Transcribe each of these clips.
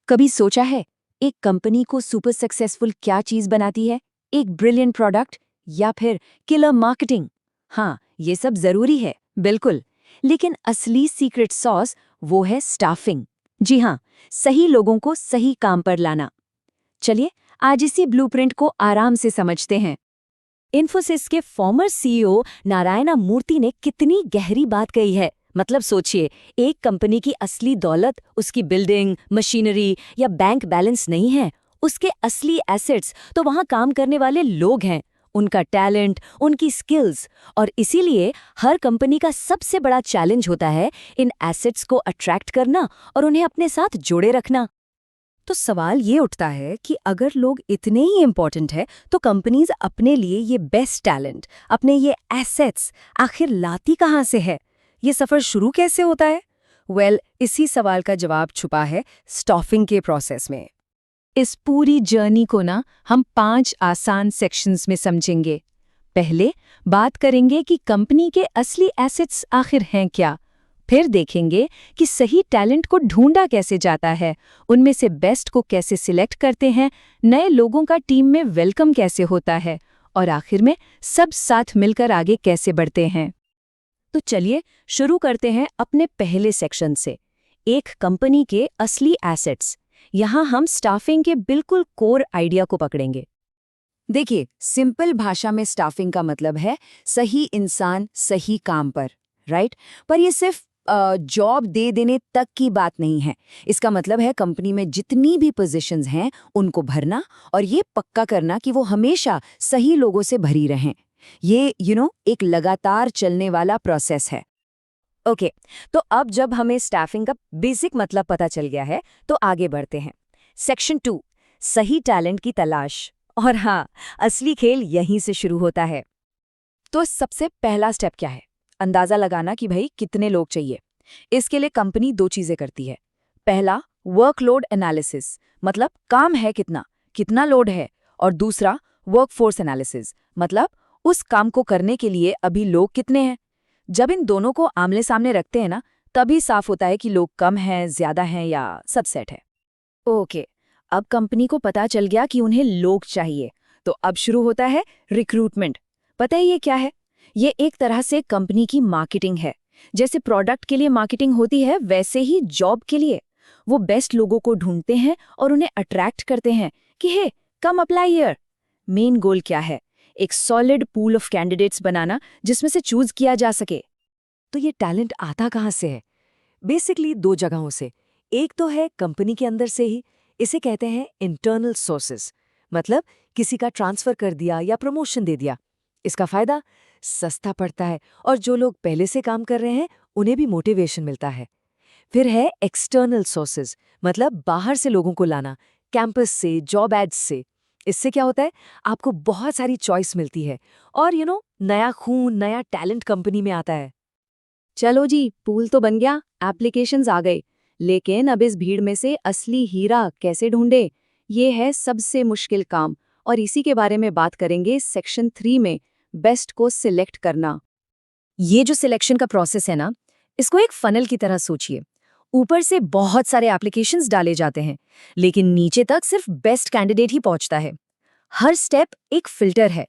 कभी सोचा है एक कंपनी को सुपर सक्सेसफुल क्या चीज बनाती है? एक ब्रिलियंट प्रोडक्ट या फिर किलर मार्केटिंग? हाँ, ये सब जरूरी है, बिल्कुल। लेकिन असली सीक्रेट सॉस वो है स्टाफिंग। जी हाँ, सही लोगों को सही काम पर लाना। चलिए आज इसी ब्लूप्रिंट को आराम से समझते हैं। इन्फोसिस के फॉर्मर सीईओ नारायणा मूर्ति ने कितनी गहरी बात कही है। मतलब सोचिए, एक कंपनी की असली दौलत उसकी बिल्डिंग, मशीनरी या बैंक बैलेंस नहीं है। उसके असली एसेट्स तो वहां काम करने वाले लोग हैं, उनका टैलेंट, उनकी स्किल्स। और इसीलिए हर कंपनी का सबसे बड़ा चैलेंज होता है इन एसेट्स को अट्रैक्ट करना और उन्हें अपने साथ जोड़े रखना। तो सवाल ये उठता है कि अगर लोग इतने ही इम्पोर्टेंट है तो कंपनीज अपने लिए ये बेस्ट टैलेंट, अपने ये एसेट्स आखिर लाती कहाँ से है? ये सफ़र शुरू कैसे होता है? इसी सवाल का जवाब छुपा है स्टाफिंग के प्रोसेस में। इस पूरी जर्नी को ना हम 5 आसान सेक्शंस में समझेंगे। पहले बात करेंगे कि कंपनी के असली एसेट्स आखिर हैं क्या। फिर देखेंगे कि सही टैलेंट को ढूंढा कैसे जाता है, उनमें से बेस्ट को कैसे सिलेक्ट करते हैं, नए लोगों का टीम में वेलकम कैसे होता है, और आखिर में सब साथ मिलकर आगे कैसे बढ़ते हैं। तो चलिए शुरू करते हैं अपने पहले सेक्शन से, एक कंपनी के असली एसेट्स। यहाँ हम स्टाफिंग के बिल्कुल कोर आइडिया को पकड़ेंगे। देखिए, सिंपल भाषा में स्टाफिंग का मतलब है सही इंसान सही काम पर, राइट? पर ये सिर्फ जॉब दे देने तक की बात नहीं है। इसका मतलब है कंपनी में जितनी भी पोजीशंस हैं उनको भरना और ये पक्का करना कि वो हमेशा सही लोगों से भरी रहें। ये एक लगातार चलने वाला प्रोसेस है। ओके, तो अब जब हमें स्टाफिंग का बेसिक मतलब पता चल गया है तो आगे बढ़ते हैं। सेक्शन 2, सही टैलेंट की तलाश। और हाँ, असली खेल यहीं से शुरू होता है। तो सबसे पहला स्टेप क्या है? अंदाजा लगाना कि भाई कितने लोग चाहिए। इसके लिए कंपनी 2 चीजें करती है। पहला, वर्कलोड एनालिसिस, मतलब काम है कितना, कितना लोड है। और दूसरा, वर्कफोर्स एनालिसिस, मतलब उस काम को करने के लिए अभी लोग कितने हैं। जब इन दोनों को आमने सामने रखते हैं ना, तभी साफ होता है कि लोग कम हैं, ज्यादा हैं या सब सेट है। ओके, अब कंपनी को पता चल गया कि उन्हें लोग चाहिए, तो अब शुरू होता है रिक्रूटमेंट। पता है ये क्या है? ये एक तरह से कंपनी की मार्केटिंग है। जैसे प्रोडक्ट के लिए मार्केटिंग होती है, वैसे ही जॉब के लिए वो बेस्ट लोगों को ढूंढते हैं और उन्हें अट्रैक्ट करते हैं कि हे, कम अप्लाई हियर। मेन गोल क्या है? एक सॉलिड पूल ऑफ कैंडिडेट्स बनाना जिसमें से चूज किया जा सके। तो ये टैलेंट आता कहाँ से है? बेसिकली 2 जगहों से। एक तो है कंपनी के अंदर से ही, इसे कहते हैं इंटरनल सोर्सेस, मतलब किसी का ट्रांसफर कर दिया या प्रमोशन दे दिया। इसका फायदा सस्ता पड़ता है और जो लोग पहले से काम कर रहे हैं उन्हें भी मोटिवेशन मिलता है। फिर है एक्सटर्नल सोर्सेज, मतलब बाहर से लोगों को लाना, कैंपस से, जॉब एड्स से। इससे क्या होता है? आपको बहुत सारी चॉइस मिलती है और नया खून, नया टैलेंट कंपनी में आता है। चलो जी, पूल तो बन गया, एप्लीकेशंस आ गए, लेकिन अब इस भीड़ में से असली हीरा कैसे ढूंढे? ये है सबसे मुश्किल काम, और इसी के बारे में बात करेंगे सेक्शन 3 में, बेस्ट को सिलेक्ट करना। ये जो सिलेक्शन का प्रोसेस है ना, इसको एक फनल की तरह सोचिए। ऊपर से बहुत सारे एप्लीकेशंस डाले जाते हैं, लेकिन नीचे तक सिर्फ बेस्ट कैंडिडेट ही पहुंचता है। हर स्टेप एक फिल्टर है।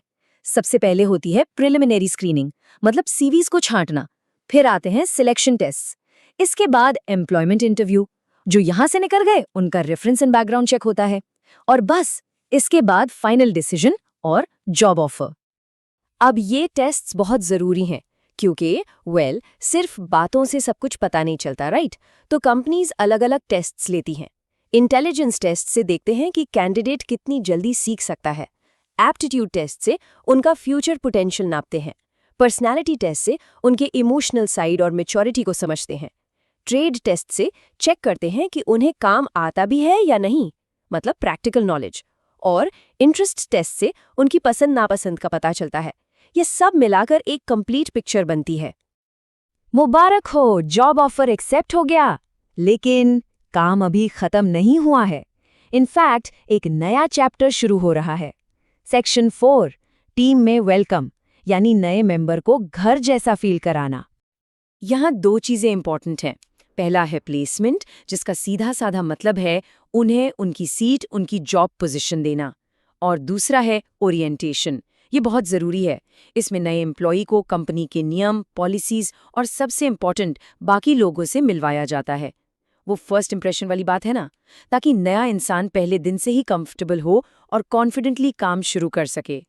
सबसे पहले होती है प्रिलिमिनरी स्क्रीनिंग, मतलब सीवीज को छांटना। फिर आते हैं सिलेक्शन टेस्ट। इसके बाद एम्प्लॉयमेंट इंटरव्यू, जो यहां से निकल गए उनका रेफरेंस एंड बैकग्राउंड चेक होता है। और बस इसके बाद फाइनल डिसीजन और जॉब ऑफर। अब ये टेस्ट्स बहुत जरूरी हैं, क्योंकि सिर्फ बातों से सब कुछ पता नहीं चलता, राइट? तो कंपनीज अलग अलग टेस्ट्स लेती हैं। इंटेलिजेंस टेस्ट से देखते हैं कि कैंडिडेट कितनी जल्दी सीख सकता है। एप्टीट्यूड टेस्ट से उनका फ्यूचर पोटेंशियल नापते हैं। पर्सनैलिटी टेस्ट से उनके इमोशनल साइड और मैच्योरिटी को समझते हैं। ट्रेड टेस्ट से चेक करते हैं कि उन्हें काम आता भी है या नहीं, मतलब प्रैक्टिकल नॉलेज। और इंटरेस्ट टेस्ट से उनकी पसंद नापसंद का पता चलता है। ये सब मिलाकर एक कंप्लीट पिक्चर बनती है। मुबारक हो, जॉब ऑफर एक्सेप्ट हो गया। लेकिन काम अभी खत्म नहीं हुआ है। इनफैक्ट एक नया चैप्टर शुरू हो रहा है। सेक्शन 4, टीम में वेलकम, यानी नए मेंबर को घर जैसा फील कराना। यहाँ 2 चीजें इंपॉर्टेंट हैं। पहला है प्लेसमेंट, जिसका सीधा साधा मतलब है उन्हें उनकी सीट, उनकी जॉब पोजीशन देना। और दूसरा है ओरिएंटेशन। ये बहुत ज़रूरी है। इसमें नए एम्प्लॉई को कंपनी के नियम, पॉलिसीज़ और सबसे इम्पॉर्टेंट बाकी लोगों से मिलवाया जाता है। वो फर्स्ट इंप्रेशन वाली बात है ना, ताकि नया इंसान पहले दिन से ही कंफर्टेबल हो और कॉन्फिडेंटली काम शुरू कर सके।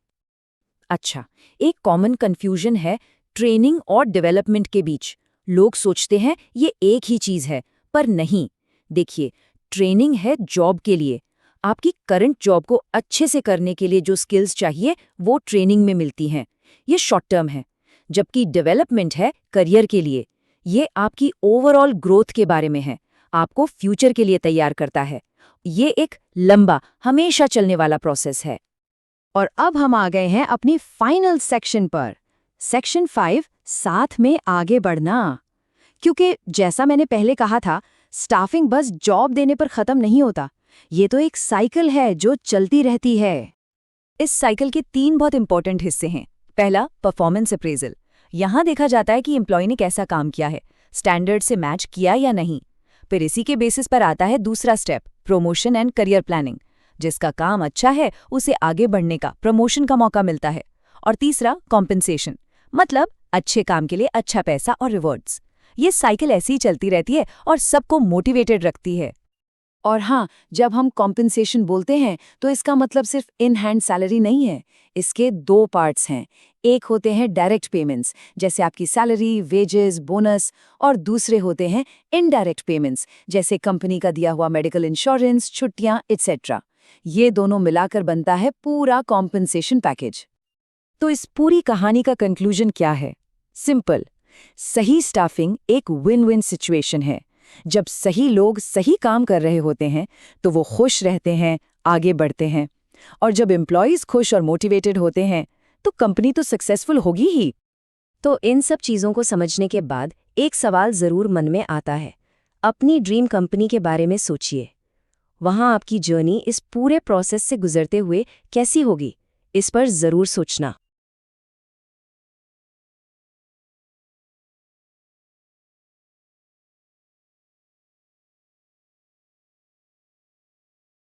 अच्छा, एक कॉमन कंफ्यूजन है ट्रेनिंग और डेवलपमेंट के बीच। लोग सोचते हैं ये एक ही चीज़ है, पर नहीं। देखिए, ट्रेनिंग है जॉब के लिए। आपकी करंट जॉब को अच्छे से करने के लिए जो स्किल्स चाहिए वो ट्रेनिंग में मिलती हैं। ये शॉर्ट टर्म है। जबकि डेवलपमेंट है करियर के लिए। ये आपकी ओवरऑल ग्रोथ के बारे में है, आपको फ्यूचर के लिए तैयार करता है। ये एक लंबा, हमेशा चलने वाला प्रोसेस है। और अब हम आ गए हैं अपनी फाइनल सेक्शन पर। सेक्शन 5, साथ में आगे बढ़ना। क्योंकि जैसा मैंने पहले कहा था, स्टाफिंग बस जॉब देने पर खत्म नहीं होता। ये तो एक साइकिल है जो चलती रहती है। इस साइकिल के 3 बहुत इंपॉर्टेंट हिस्से हैं। पहला, परफॉर्मेंस अप्रेजल। यहाँ देखा जाता है कि एम्प्लॉय ने कैसा काम किया है, स्टैंडर्ड से मैच किया या नहीं। फिर इसी के बेसिस पर आता है दूसरा step, promotion and career planning. जिसका काम अच्छा है उसे आगे बढ़ने का, प्रमोशन का मौका मिलता है। और तीसरा, कॉम्पेंसेशन, मतलब अच्छे काम के लिए अच्छा पैसा और रिवॉर्ड्स। ये साइकिल ऐसी ही चलती रहती है और सबको मोटिवेटेड रखती है। और हाँ, जब हम कॉम्पेंसेशन बोलते हैं तो इसका मतलब सिर्फ इन हैंड सैलरी नहीं है। इसके 2 पार्ट्स हैं। एक होते हैं डायरेक्ट पेमेंट्स, जैसे आपकी सैलरी, वेजेस, बोनस। और दूसरे होते हैं इनडायरेक्ट पेमेंट्स, जैसे कंपनी का दिया हुआ मेडिकल इंश्योरेंस, छुट्टियां, एटसेट्रा। ये दोनों मिलाकर बनता है पूरा कॉम्पेंसेशन पैकेज। तो इस पूरी कहानी का कंक्लूजन क्या है? सिंपल, सही स्टाफिंग एक विन विन सिचुएशन है। जब सही लोग सही काम कर रहे होते हैं तो वो खुश रहते हैं, आगे बढ़ते हैं। और जब एम्प्लॉयज खुश और मोटिवेटेड होते हैं तो कंपनी तो सक्सेसफुल होगी ही। तो इन सब चीज़ों को समझने के बाद एक सवाल ज़रूर मन में आता है। अपनी ड्रीम कंपनी के बारे में सोचिए। वहाँ आपकी जर्नी इस पूरे प्रोसेस से गुजरते हुए कैसी होगी? इस पर ज़रूर सोचना।